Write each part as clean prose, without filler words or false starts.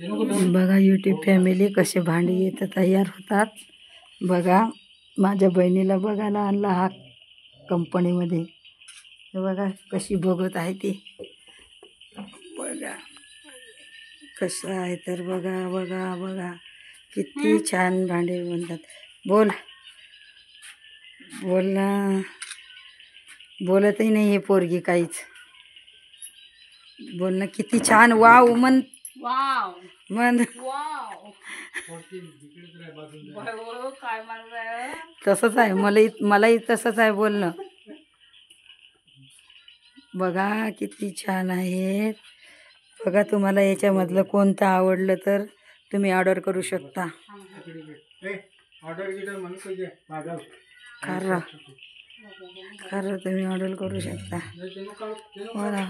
बघा YouTube family कसे भांडी येतं तयार होतात. बघा माझ्या बहिणीला बघायला आणला हा कंपनीमध्ये. हे बघा कशी बघत आहे ती. बघा कसं आहे तर बघा बघा बघा किती छान भांडे बनतात. बोल बोल ना. बोलतही नाही हे पोरगी काहीच. बोल ना किती छान. वाव मन वाव मन वाव काय म्हणताय. तसंच आहे. मलाही तसंच आहे बोलणं. बघा किती छान आहेत. बघा तुम्हाला याच्यामधलं कोणतं आवडलं तर तुम्ही ऑर्डर करू शकता. खरं खरं तुम्ही ऑर्डर करू शकता. बघा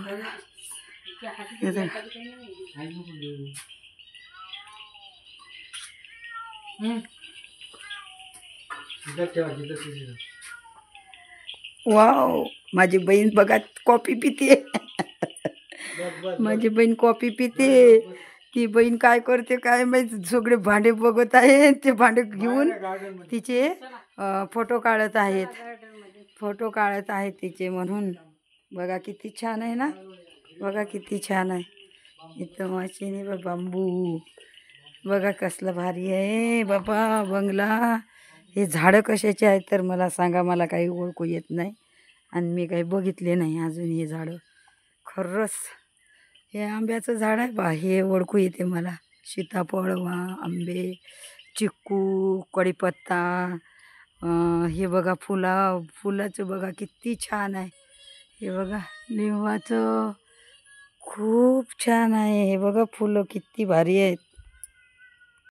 वाव माझी बहीण बघा कॉफी पिते. माझी बहीण कॉफी पिते. ती बहीण काय करते काय माहिती. सगळे भांडे बघत आहे. ते भांडे घेऊन तिचे फोटो काढत आहेत. फोटो काढत आहेत तिचे. म्हणून बघा किती छान आहे ना. बघा किती छान आहे. इथं मशीन आहे बांबू. बघा कसलं भारी आहे बाबा बंगला. हे झाडं कशाचे आहेत तर मला सांगा. मला काही ओळखू येत नाही आणि मी काही बघितले नाही अजून हे झाडं. खरंच हे आंब्याचं झाड आहे बा. हे ओळखू येते मला. सीताफळ आंबे चिक्कू कढीपत्ता. हे बघा फुलाचं बघा किती छान आहे. हे बघा लिंबाचं खूप छान आहे. हे बघा फुलं किती भारी आहेत.